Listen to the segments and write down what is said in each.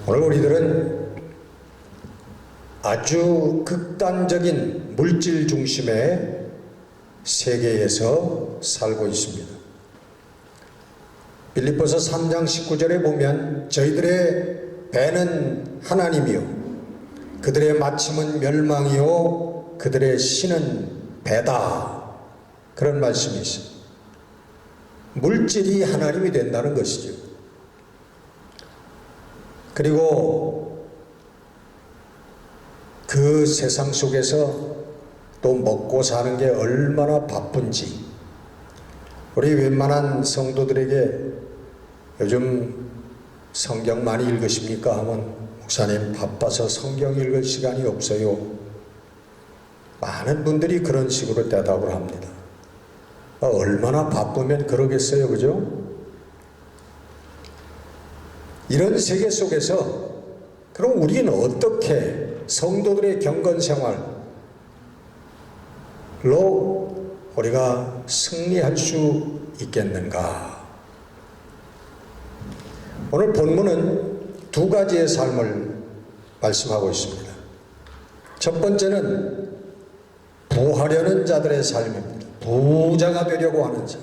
오늘 우리들은 아주 극단적인 물질 중심의 세계에서 살고 있습니다. 빌립보서 3장 19절에 보면 저희들의 배는 하나님이요 그들의 마침은 멸망이요 그들의 신은 배다, 그런 말씀이 있어요. 물질이 하나님이 된다는 것이죠. 그리고 그 세상 속에서 또 먹고 사는 게 얼마나 바쁜지, 우리 웬만한 성도들에게 요즘 성경 많이 읽으십니까 하면 목사님 바빠서 성경 읽을 시간이 없어요. 많은 분들이 그런 식으로 대답을 합니다. 얼마나 바쁘면 그러겠어요, 그죠? 이런 세계 속에서 그럼 우리는 어떻게 성도들의 경건 생활로 우리가 승리할 수 있겠는가? 오늘 본문은 두 가지의 삶을 말씀하고 있습니다. 첫 번째는 부하려는 자들의 삶입니다. 부자가 되려고 하는 자.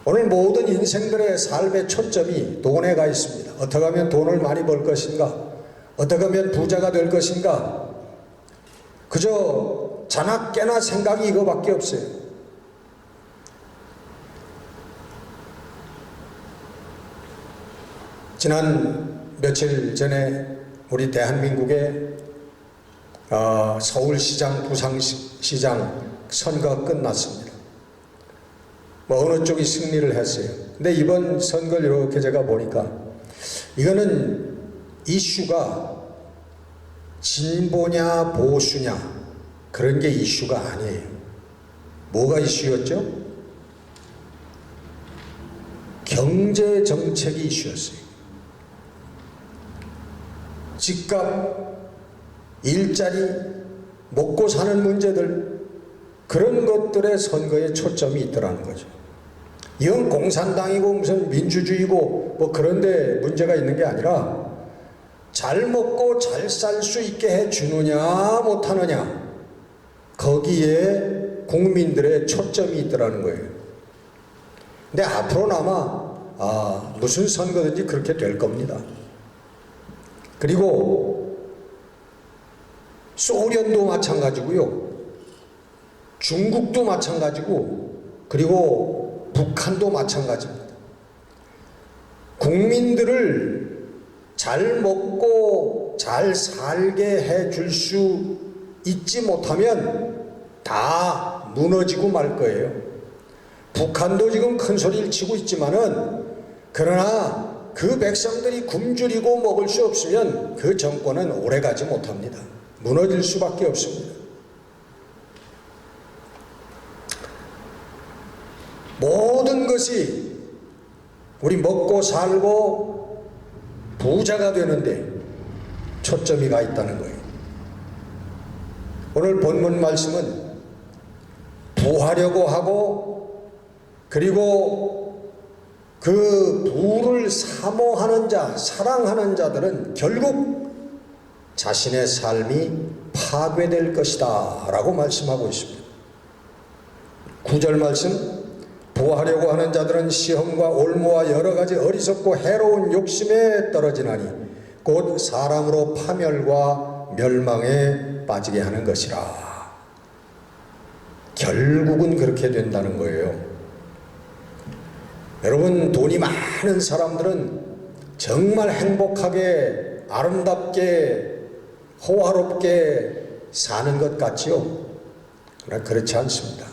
오늘 모든 인생들의 삶의 초점이 돈에 가 있습니다. 어떻게 하면 돈을 많이 벌 것인가? 어떻게 하면 부자가 될 것인가? 그저 자나 깨나 생각이 이거밖에 없어요. 지난 며칠 전에 우리 대한민국의 서울시장, 부산시장 선거가 끝났습니다. 어느 쪽이 승리를 했어요. 근데 이번 선거를 이렇게 제가 보니까 이거는 이슈가 진보냐 보수냐 그런 게 이슈가 아니에요. 뭐가 이슈였죠? 경제 정책이 이슈였어요. 집값, 일자리, 먹고 사는 문제들, 그런 것들의 선거에 초점이 있더라는 거죠. 이건 공산당이고 무슨 민주주의고 뭐 그런데 문제가 있는 게 아니라 잘 먹고 잘 살 수 있게 해주느냐 못하느냐, 거기에 국민들의 초점이 있더라는 거예요. 근데 앞으로나마 무슨 선거든지 그렇게 될 겁니다. 그리고 소련도 마찬가지고요, 중국도 마찬가지고, 그리고 북한도 마찬가지입니다. 국민들을 잘 먹고 잘 살게 해줄 수 있지 못하면 다 무너지고 말 거예요. 북한도 지금 큰 소리를 치고 있지만은, 그러나 그 백성들이 굶주리고 먹을 수 없으면 그 정권은 오래가지 못합니다. 무너질 수밖에 없습니다. 모든 것이 우리 먹고 살고 부자가 되는데 초점이 가 있다는 거예요. 오늘 본문 말씀은 부하려고 하고, 그리고 그 부를 사모하는 자, 사랑하는 자들은 결국 자신의 삶이 파괴될 것이다 라고 말씀하고 있습니다. 9절 말씀, 부하려고 하는 자들은 시험과 올무와 여러가지 어리석고 해로운 욕심에 떨어지나니 곧 사람으로 파멸과 멸망에 빠지게 하는 것이라. 결국은 그렇게 된다는 거예요. 여러분, 돈이 많은 사람들은 정말 행복하게 아름답게 호화롭게 사는 것 같지요? 그러나 그렇지 않습니다.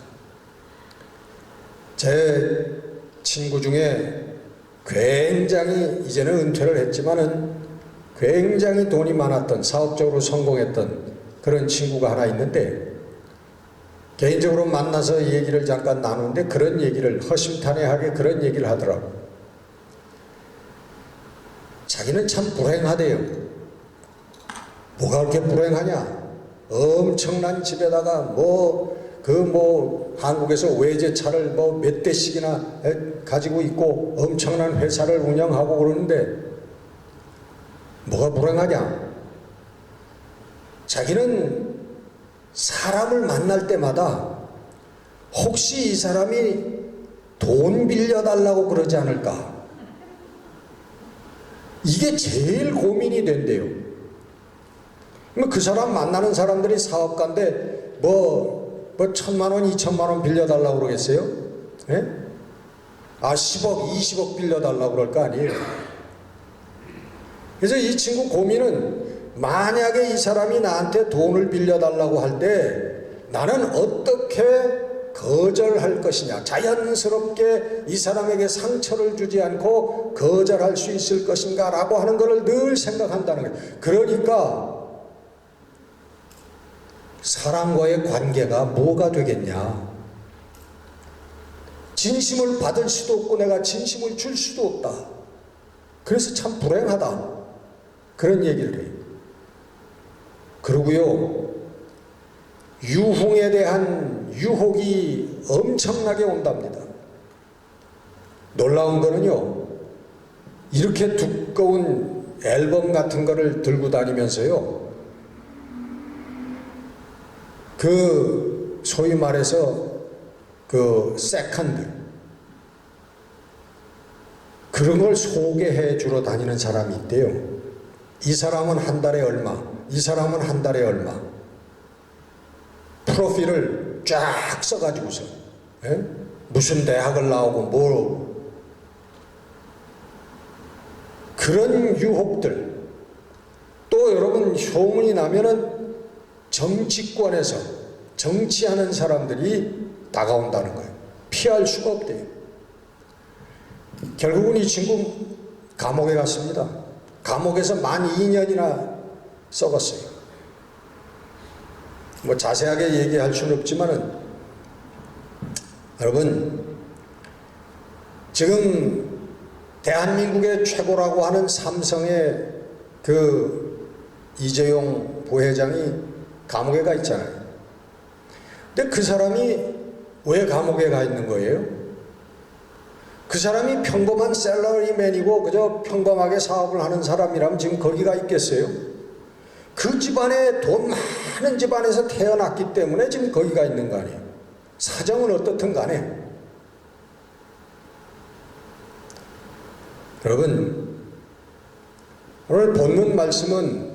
제 친구 중에 굉장히, 이제는 은퇴를 했지만은 굉장히 돈이 많았던, 사업적으로 성공했던 그런 친구가 하나 있는데, 개인적으로 만나서 얘기를 잠깐 나누는데 그런 얘기를, 허심탄회하게 그런 얘기를 하더라고요. 자기는 참 불행하대요. 뭐가 그렇게 불행하냐? 엄청난 집에다가 한국에서 외제차를 몇 대씩이나 가지고 있고 엄청난 회사를 운영하고 그러는데, 뭐가 불행하냐? 자기는 사람을 만날 때마다 혹시 이 사람이 돈 빌려달라고 그러지 않을까? 이게 제일 고민이 된대요. 그 사람 만나는 사람들이 사업가인데 뭐 1,000만 원, 2,000만 원 빌려달라고 그러겠어요? 예? 10억, 20억 빌려달라고 그럴 거 아니에요. 그래서 이 친구 고민은 만약에 이 사람이 나한테 돈을 빌려달라고 할 때 나는 어떻게 거절할 것이냐, 자연스럽게 이 사람에게 상처를 주지 않고 거절할 수 있을 것인가 라고 하는 것을 늘 생각한다는 거예요. 그러니까 사람과의 관계가 뭐가 되겠냐? 진심을 받을 수도 없고 내가 진심을 줄 수도 없다. 그래서 참 불행하다. 그런 얘기를 해요. 그리고요, 유흥에 대한 유혹이 엄청나게 온답니다. 놀라운 거는요, 이렇게 두꺼운 앨범 같은 거를 들고 다니면서요, 그 소위 말해서 그 세컨드 그런 걸 소개해 주러 다니는 사람이 있대요. 이 사람은 한 달에 얼마, 이 사람은 한 달에 얼마. 프로필을 쫙 써가지고서, 예? 무슨 대학을 나오고 뭐 그런 유혹들. 또 여러분 소문이 나면은 정치권에서 정치하는 사람들이 다가온다는 거예요. 피할 수가 없대요. 결국은 이 친구 감옥에 갔습니다. 감옥에서 만 2년이나 썩었어요. 뭐 자세하게 얘기할 수는 없지만은 여러분, 지금 대한민국의 최고라고 하는 삼성의 그 이재용 부회장이 감옥에 가 있잖아요. 근데 그 사람이 왜 감옥에 가 있는 거예요? 그 사람이 평범한 샐러리맨이고 그저 평범하게 사업을 하는 사람이라면 지금 거기 가 있겠어요? 그 집안에 돈 많은 집안에서 태어났기 때문에 지금 거기 가 있는 거 아니에요? 사정은 어떻든 간에. 여러분, 오늘 본문 말씀은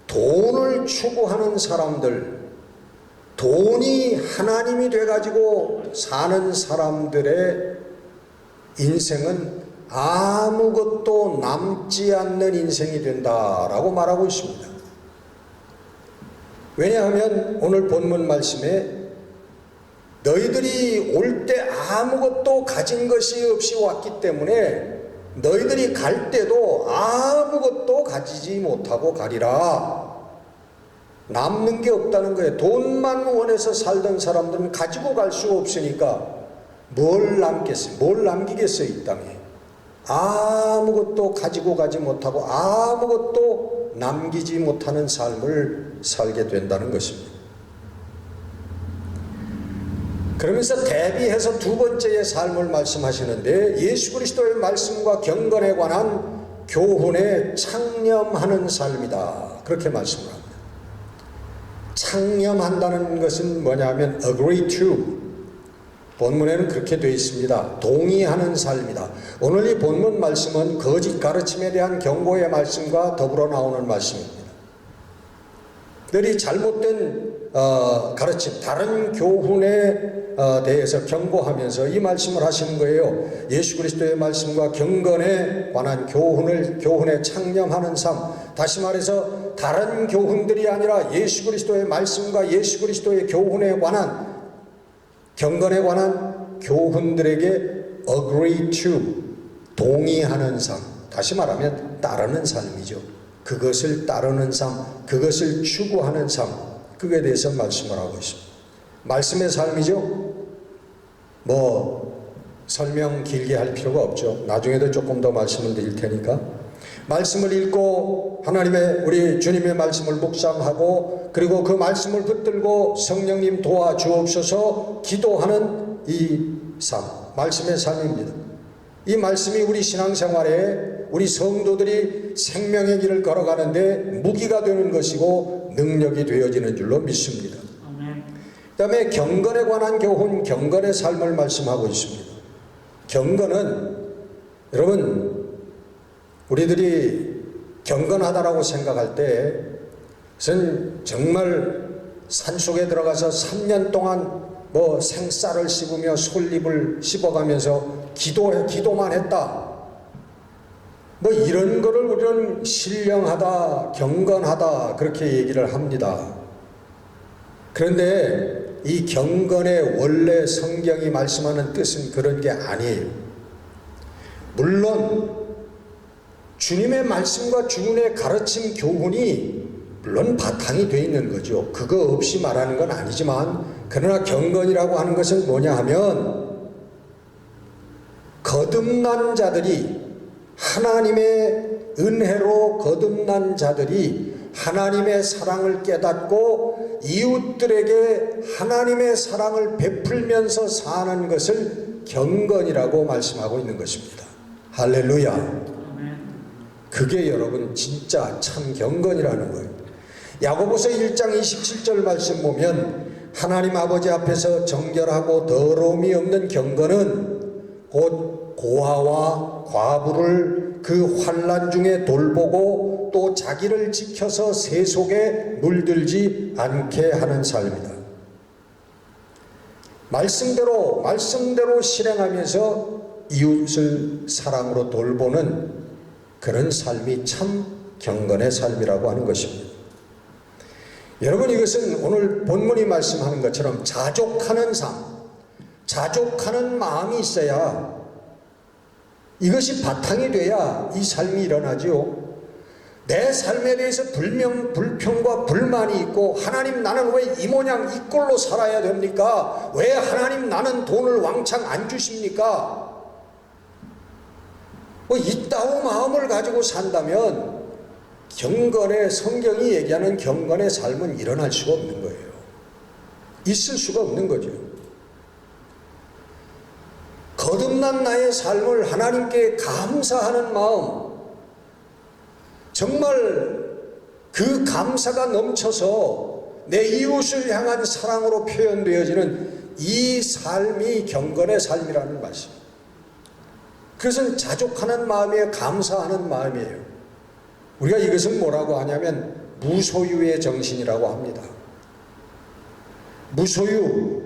돈을 추구하는 사람들, 돈이 하나님이 돼가지고 사는 사람들의 인생은 아무것도 남지 않는 인생이 된다라고 말하고 있습니다. 왜냐하면 오늘 본문 말씀에 너희들이 올 때 아무것도 가진 것이 없이 왔기 때문에 너희들이 갈 때도 아무것도 가지지 못하고 가리라. 남는 게 없다는 거예요. 돈만 원해서 살던 사람들은 가지고 갈 수가 없으니까 뭘 남겠어요? 뭘 남기겠어요, 이 땅에? 아무것도 가지고 가지 못하고 아무것도 남기지 못하는 삶을 살게 된다는 것입니다. 그러면서 대비해서 두 번째의 삶을 말씀하시는데 예수 그리스도의 말씀과 경건에 관한 교훈에 창념하는 삶이다. 그렇게 말씀을 합니다. 창념한다는 것은 뭐냐면 agree to, 본문에는 그렇게 되어 있습니다. 동의하는 삶이다. 오늘 이 본문 말씀은 거짓 가르침에 대한 경고의 말씀과 더불어 나오는 말씀입니다. 늘 이 잘못된 가르침, 다른 교훈에 대해서 경고하면서 이 말씀을 하시는 거예요. 예수 그리스도의 말씀과 경건에 관한 교훈에 창념하는 삶. 다시 말해서 다른 교훈들이 아니라 예수 그리스도의 말씀과 예수 그리스도의 교훈에 관한, 경건에 관한 교훈들에게 agree to, 동의하는 삶. 다시 말하면 따르는 삶이죠. 그것을 따르는 삶, 그것을 추구하는 삶, 그에 대해서 말씀을 하고 있습니다. 말씀의 삶이죠. 뭐 설명 길게 할 필요가 없죠. 나중에도 조금 더 말씀을 드릴 테니까. 말씀을 읽고 하나님의, 우리 주님의 말씀을 묵상하고 그리고 그 말씀을 붙들고 성령님 도와주옵소서 기도하는 이 삶, 말씀의 삶입니다. 이 말씀이 우리 신앙생활에 우리 성도들이 생명의 길을 걸어가는데 무기가 되는 것이고 능력이 되어지는 줄로 믿습니다. 그 다음에 경건에 관한 교훈, 경건의 삶을 말씀하고 있습니다. 경건은 여러분 우리들이 경건하다라고 생각할 때 그것은 정말 산속에 들어가서 3년 동안 뭐 생쌀을 씹으며 솔잎을 씹어가면서 기도만 했다, 뭐 이런 거를 우리는 신령하다, 경건하다 그렇게 얘기를 합니다. 그런데 이 경건의 원래 성경이 말씀하는 뜻은 그런 게 아니에요. 물론 주님의 말씀과 주님의 가르침 교훈이 물론 바탕이 되어 있는 거죠. 그거 없이 말하는 건 아니지만, 그러나 경건이라고 하는 것은 뭐냐 하면 거듭난 자들이, 하나님의 은혜로 거듭난 자들이 하나님의 사랑을 깨닫고 이웃들에게 하나님의 사랑을 베풀면서 사는 것을 경건이라고 말씀하고 있는 것입니다. 할렐루야. 그게 여러분 진짜 참 경건이라는 거예요. 야고보서 1장 27절 말씀 보면 하나님 아버지 앞에서 정결하고 더러움이 없는 경건은 곧 고아와 과부를 그 환난 중에 돌보고 또 자기를 지켜서 세속에 물들지 않게 하는 삶이다. 말씀대로 실행하면서 이웃을 사랑으로 돌보는 그런 삶이 참 경건의 삶이라고 하는 것입니다. 여러분, 이것은 오늘 본문이 말씀하는 것처럼 자족하는 삶, 자족하는 마음이 있어야, 이것이 바탕이 돼야 이 삶이 일어나지요. 내 삶에 대해서 불평과 불만이 있고, 하나님 나는 왜 이 모양 이 꼴로 살아야 됩니까? 왜 하나님 나는 돈을 왕창 안 주십니까? 뭐 이따위 마음을 가지고 산다면 경건의, 성경이 얘기하는 경건의 삶은 일어날 수가 없는 거예요. 있을 수가 없는 거죠. 거듭난 나의 삶을 하나님께 감사하는 마음, 정말 그 감사가 넘쳐서 내 이웃을 향한 사랑으로 표현되어지는 이 삶이 경건의 삶이라는 말씀. 그것은 자족하는 마음이에요. 감사하는 마음이에요. 우리가 이것은 뭐라고 하냐면 무소유의 정신이라고 합니다. 무소유,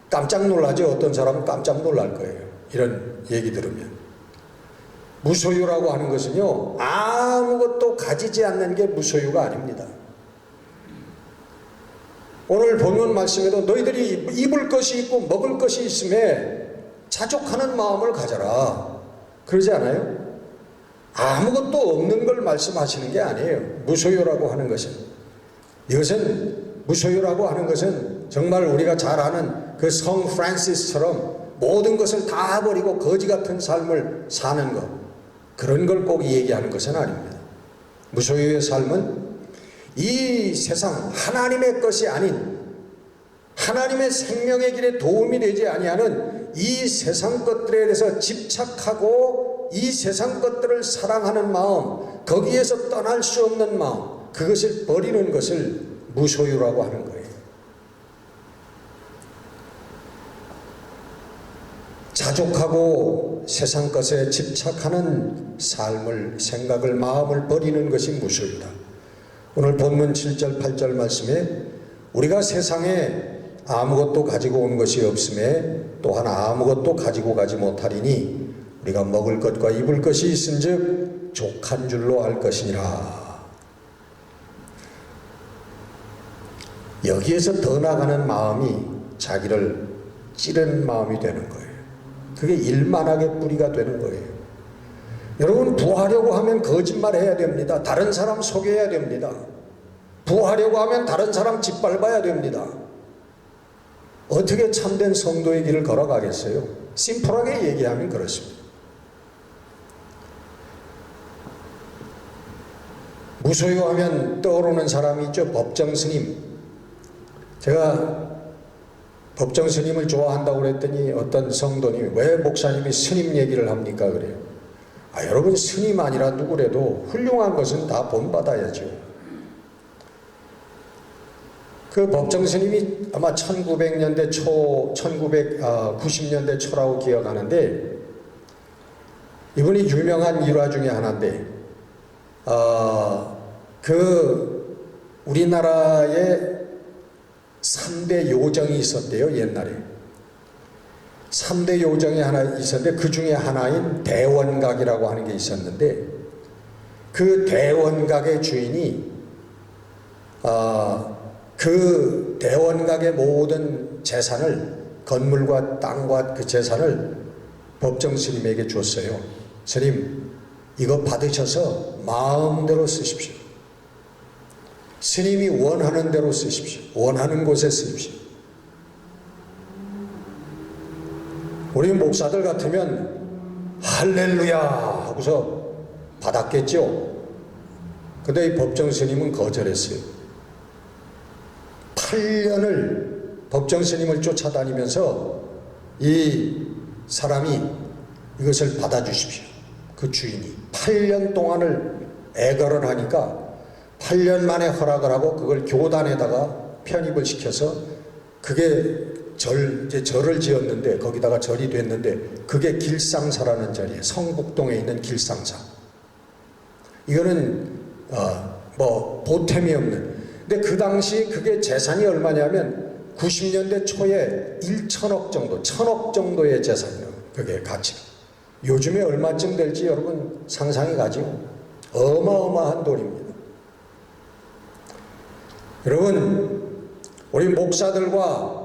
깜짝 놀라죠. 어떤 사람은 깜짝 놀랄 거예요. 이런 얘기 들으면. 무소유라고 하는 것은요, 아무것도 가지지 않는 게 무소유가 아닙니다. 오늘 본문 말씀에도 너희들이 입을 것이 있고 먹을 것이 있음에 자족하는 마음을 가져라, 그러지 않아요? 아무것도 없는 걸 말씀하시는 게 아니에요. 무소유라고 하는 것은, 이것은, 무소유라고 하는 것은 정말 우리가 잘 아는 그 성 프란시스처럼 모든 것을 다 버리고 거지 같은 삶을 사는 것, 그런 걸 꼭 얘기하는 것은 아닙니다. 무소유의 삶은 이 세상 하나님의 것이 아닌, 하나님의 생명의 길에 도움이 되지 아니하는 이 세상 것들에 대해서 집착하고 이 세상 것들을 사랑하는 마음, 거기에서 떠날 수 없는 마음, 그것을 버리는 것을 무소유라고 하는 거예요. 자족하고 세상 것에 집착하는 삶을, 생각을, 마음을 버리는 것이 무소유다. 오늘 본문 7절 8절 말씀에 우리가 세상에 아무것도 가지고 온 것이 없음에 또한 아무것도 가지고 가지 못하리니 우리가 먹을 것과 입을 것이 있은즉 족한 줄로 알 것이니라. 여기에서 더 나가는 마음이 자기를 찌르는 마음이 되는 거예요. 그게 일만하게 뿌리가 되는 거예요. 여러분, 부하려고 하면 거짓말해야 됩니다. 다른 사람 속여야 됩니다. 부하려고 하면 다른 사람 짓밟아야 됩니다. 어떻게 참된 성도의 길을 걸어가겠어요? 심플하게 얘기하면 그렇습니다. 무소유하면 떠오르는 사람이 있죠. 법정 스님. 제가 법정 스님을 좋아한다고 그랬더니 어떤 성도님이 왜 목사님이 스님 얘기를 합니까? 그래요. 여러분, 스님 아니라 누구래도 훌륭한 것은 다 본받아야죠. 그 법정 스님이 아마 1900년대 초, 1990년대 초라고 기억하는데, 이분이 유명한 일화 중에 하나인데, 우리나라에 3대 요정이 있었대요, 옛날에. 3대 요정이 하나 있었는데, 그 중에 하나인 대원각이라고 하는 게 있었는데, 그 대원각의 주인이 그 대원각의 모든 재산을, 건물과 땅과 그 재산을 법정 스님에게 줬어요. 스님, 이거 받으셔서 마음대로 쓰십시오. 스님이 원하는 대로 쓰십시오. 원하는 곳에 쓰십시오. 우리 목사들 같으면 할렐루야 하고서 받았겠죠. 근데 이 법정 스님은 거절했어요. 8년을 법정 스님을 쫓아다니면서 이 사람이 이것을 받아주십시오. 그 주인이 8년 동안을 애걸을 하니까 8년 만에 허락을 하고 그걸 교단에다가 편입을 시켜서 그게 절을 지었는데, 거기다가 절이 됐는데, 그게 길상사라는 절이에요. 성북동에 있는 길상사. 이거는 보탬이 없는. 근데 그 당시 그게 재산이 얼마냐면 90년대 초에 1천억 정도, 1000억 정도의 재산이에요. 그게 가치가. 요즘에 얼마쯤 될지 여러분 상상이 가죠. 어마어마한 돈입니다. 여러분, 우리 목사들과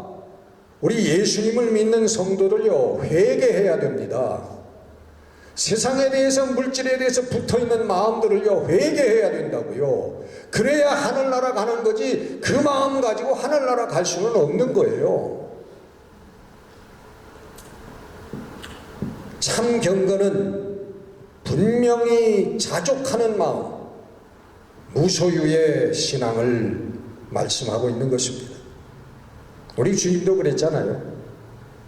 우리 예수님을 믿는 성도들요, 회개해야 됩니다. 세상에 대해서, 물질에 대해서 붙어있는 마음들을요, 회개해야 된다고요. 그래야 하늘나라 가는 거지, 그 마음 가지고 하늘나라 갈 수는 없는 거예요. 참 경건은 분명히 자족하는 마음, 무소유의 신앙을 말씀하고 있는 것입니다. 우리 주님도 그랬잖아요.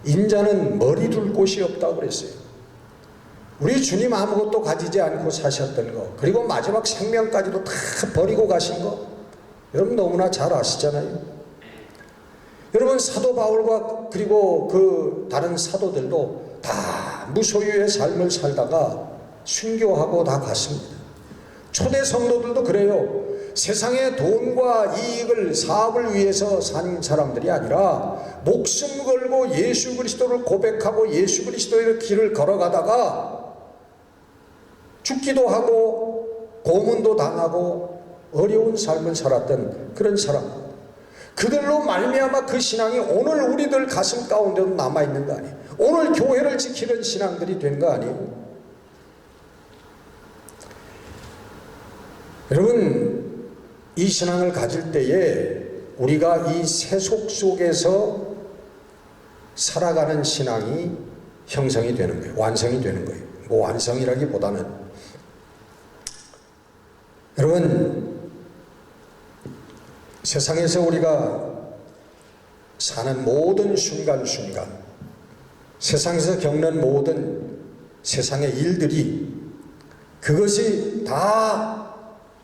인자는 머리 둘 곳이 없다고 그랬어요. 우리 주님 아무것도 가지지 않고 사셨던 거, 그리고 마지막 생명까지도 다 버리고 가신 거, 여러분 너무나 잘 아시잖아요. 여러분, 사도 바울과 그리고 그 다른 사도들도 다 무소유의 삶을 살다가 순교하고 다 갔습니다. 초대 성도들도 그래요. 세상의 돈과 이익을, 사업을 위해서 산 사람들이 아니라 목숨 걸고 예수 그리스도를 고백하고 예수 그리스도의 길을 걸어가다가 죽기도 하고 고문도 당하고 어려운 삶을 살았던 그런 사람, 그들로 말미암아 그 신앙이 오늘 우리들 가슴 가운데도 남아있는 거 아니에요. 오늘 교회를 지키는 신앙들이 된 거 아니에요. 여러분, 이 신앙을 가질 때에 우리가 이 세속 속에서 살아가는 신앙이 형성이 되는 거예요. 완성이 되는 거예요. 뭐 완성이라기보다는, 여러분, 세상에서 우리가 사는 모든 순간순간, 세상에서 겪는 모든 세상의 일들이, 그것이 다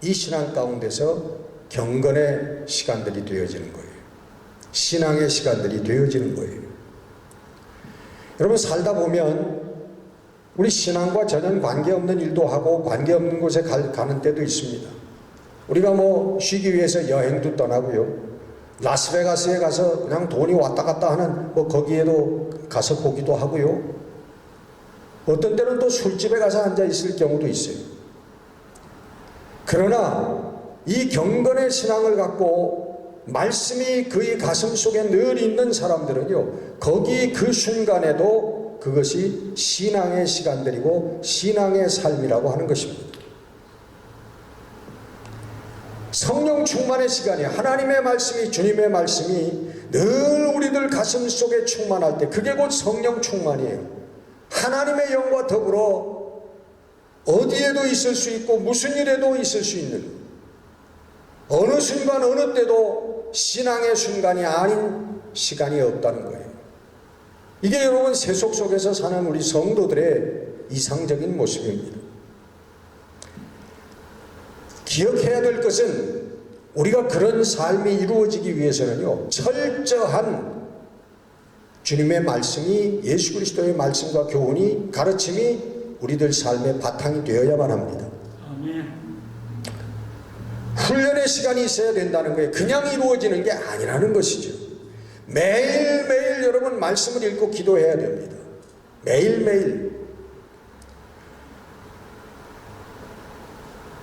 이 신앙 가운데서 경건의 시간들이 되어지는 거예요. 신앙의 시간들이 되어지는 거예요. 여러분, 살다 보면 우리 신앙과 전혀 관계없는 일도 하고 관계없는 곳에 가는 때도 있습니다. 우리가 뭐 쉬기 위해서 여행도 떠나고요. 라스베가스에 가서 그냥 돈이 왔다 갔다 하는 거기에도 가서 보기도 하고요. 어떤 때는 또 술집에 가서 앉아 있을 경우도 있어요. 그러나 이 경건의 신앙을 갖고 말씀이 그의 가슴 속에 늘 있는 사람들은요, 거기 그 순간에도 그것이 신앙의 시간들이고 신앙의 삶이라고 하는 것입니다. 성령 충만의 시간이, 하나님의 말씀이, 주님의 말씀이 늘 우리들 가슴 속에 충만할 때, 그게 곧 성령 충만이에요. 하나님의 영과 더불어 어디에도 있을 수 있고 무슨 일에도 있을 수 있는, 어느 순간 어느 때도 신앙의 순간이 아닌 시간이 없다는 거예요. 이게 여러분 세속 속에서 사는 우리 성도들의 이상적인 모습입니다. 기억해야 될 것은 우리가 그런 삶이 이루어지기 위해서는요, 철저한 주님의 말씀이, 예수 그리스도의 말씀과 교훈이, 가르침이 우리들 삶의 바탕이 되어야만 합니다. 훈련의 시간이 있어야 된다는 거예요. 그냥 이루어지는 게 아니라는 것이죠. 매일매일 여러분 말씀을 읽고 기도해야 됩니다. 매일매일.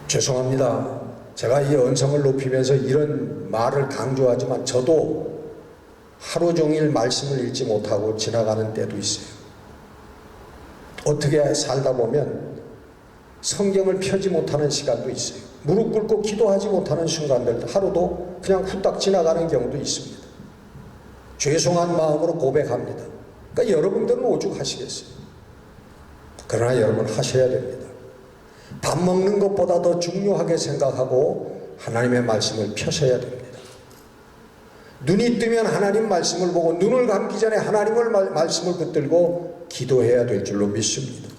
죄송합니다. 제가 이 언성을 높이면서 이런 말을 강조하지만 저도 하루 종일 말씀을 읽지 못하고 지나가는 때도 있어요. 어떻게 살다 보면 성경을 펴지 못하는 시간도 있어요. 무릎 꿇고 기도하지 못하는 순간들도 하루도 그냥 후딱 지나가는 경우도 있습니다. 죄송한 마음으로 고백합니다. 그러니까 여러분들은 오죽하시겠어요. 그러나 여러분 하셔야 됩니다. 밥 먹는 것보다 더 중요하게 생각하고 하나님의 말씀을 펴셔야 됩니다. 눈이 뜨면 하나님 말씀을 보고 눈을 감기 전에 하나님의 말씀을 붙들고 기도해야 될 줄로 믿습니다.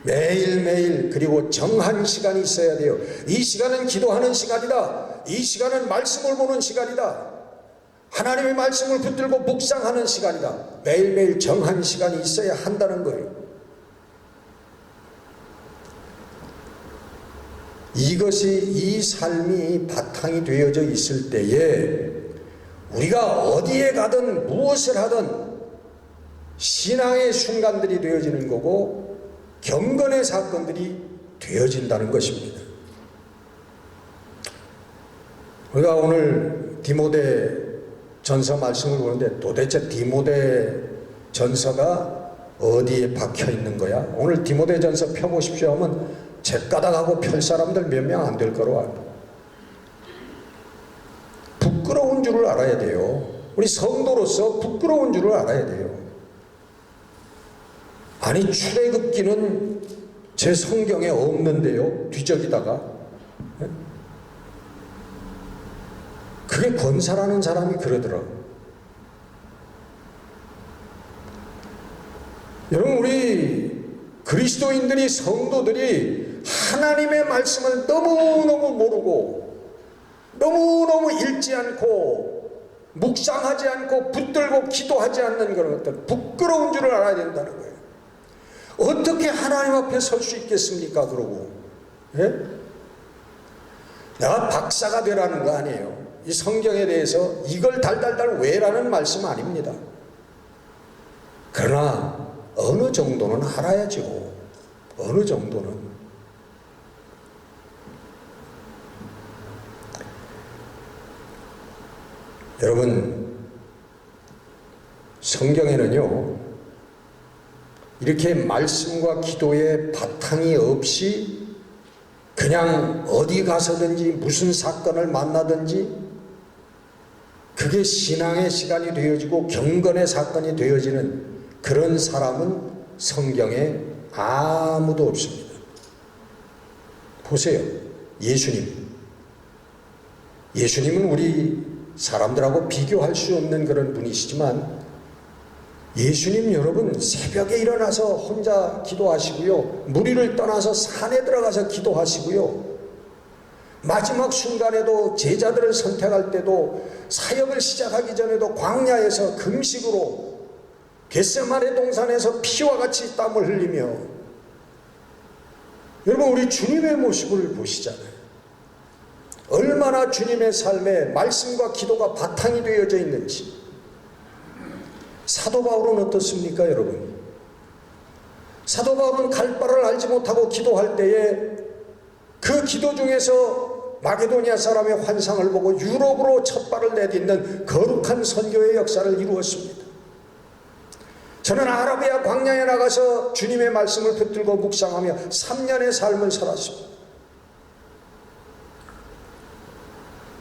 매일매일, 그리고 정한 시간이 있어야 돼요. 이 시간은 기도하는 시간이다. 이 시간은 말씀을 보는 시간이다. 하나님의 말씀을 붙들고 묵상하는 시간이다. 매일매일 정한 시간이 있어야 한다는 거예요. 이것이, 이 삶이 바탕이 되어져 있을 때에 우리가 어디에 가든 무엇을 하든 신앙의 순간들이 되어지는 거고 경건의 사건들이 되어진다는 것입니다. 우리가 오늘 디모데 전서 말씀을 보는데 도대체 디모데 전서가 어디에 박혀 있는 거야? 오늘 디모데 전서 펴보십시오 하면 죗가닥하고 펼 사람들 몇 명 안 될 거로 알고, 부끄러운 줄을 알아야 돼요. 우리 성도로서 부끄러운 줄을 알아야 돼요. 아니, 출애굽기는 제 성경에 없는데요, 뒤적이다가. 그게 권사라는 사람이 그러더라. 여러분, 우리 그리스도인들이, 성도들이 하나님의 말씀을 너무너무 모르고 너무너무 읽지 않고 묵상하지 않고 붙들고 기도하지 않는 그런 어떤 부끄러운 줄을 알아야 된다는 거예요. 어떻게 하나님 앞에 설 수 있겠습니까? 그러고, 예? 내가 박사가 되라는 거 아니에요. 이 성경에 대해서 이걸 달달달 외라는 말씀 아닙니다. 그러나 어느 정도는 알아야죠. 어느 정도는. 여러분, 성경에는요, 이렇게 말씀과 기도의 바탕이 없이 그냥 어디 가서든지 무슨 사건을 만나든지 그게 신앙의 시간이 되어지고 경건의 사건이 되어지는 그런 사람은 성경에 아무도 없습니다. 보세요. 예수님은 우리 사람들하고 비교할 수 없는 그런 분이시지만, 예수님 여러분 새벽에 일어나서 혼자 기도하시고요, 무리를 떠나서 산에 들어가서 기도하시고요, 마지막 순간에도 제자들을 선택할 때도 사역을 시작하기 전에도 광야에서 금식으로 겟세마네 동산에서 피와 같이 땀을 흘리며, 여러분 우리 주님의 모습을 보시잖아요. 얼마나 주님의 삶에 말씀과 기도가 바탕이 되어져 있는지. 사도 바울은 어떻습니까, 여러분? 사도 바울은 갈 바를 알지 못하고 기도할 때에 그 기도 중에서 마게도니아 사람의 환상을 보고 유럽으로 첫 발을 내딛는 거룩한 선교의 역사를 이루었습니다. 저는 아라비아 광야에 나가서 주님의 말씀을 붙들고 묵상하며 3년의 삶을 살았습니다.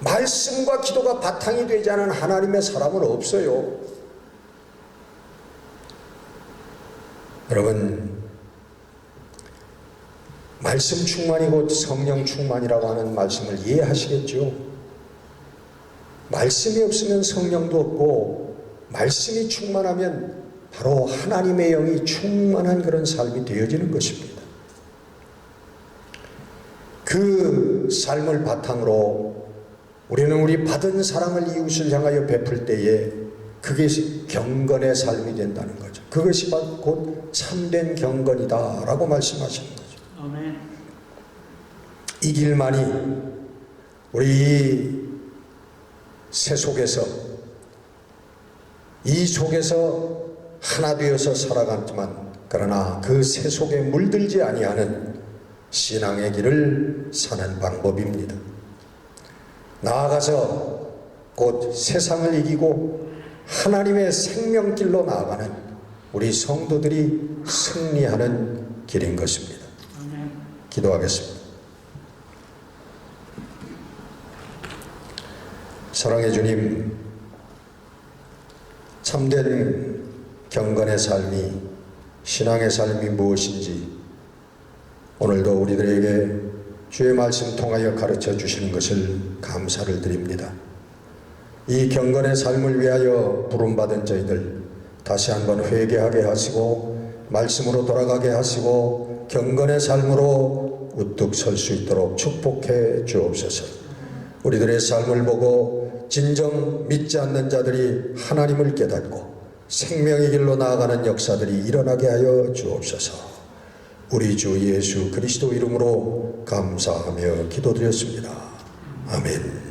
말씀과 기도가 바탕이 되지 않은 하나님의 사람은 없어요. 여러분, 말씀 충만이 곧 성령 충만이라고 하는 말씀을 이해하시겠죠? 말씀이 없으면 성령도 없고, 말씀이 충만하면 바로 하나님의 영이 충만한 그런 삶이 되어지는 것입니다. 그 삶을 바탕으로 우리는 우리 받은 사랑을 이웃을 향하여 베풀 때에 그것이 경건의 삶이 된다는 거죠. 그것이 곧 참된 경건이다라고 말씀하시는 거죠. 아멘. 이 길만이 우리 세속에서 이 속에서 하나 되어서 살아갔지만 그러나 그 세속에 물들지 아니하는 신앙의 길을 사는 방법입니다. 나아가서 곧 세상을 이기고 하나님의 생명길로 나아가는 우리 성도들이 승리하는 길인 것입니다. 아멘. 기도하겠습니다. 사랑의 주님, 참된 경건의 삶이, 신앙의 삶이 무엇인지 오늘도 우리들에게 주의 말씀 통하여 가르쳐 주시는 것을 감사를 드립니다. 이 경건의 삶을 위하여 부름받은 저희들 다시 한번 회개하게 하시고 말씀으로 돌아가게 하시고 경건의 삶으로 우뚝 설 수 있도록 축복해 주옵소서. 우리들의 삶을 보고 진정 믿지 않는 자들이 하나님을 깨닫고 생명의 길로 나아가는 역사들이 일어나게 하여 주옵소서. 우리 주 예수 그리스도 이름으로 감사하며 기도드렸습니다. 아멘.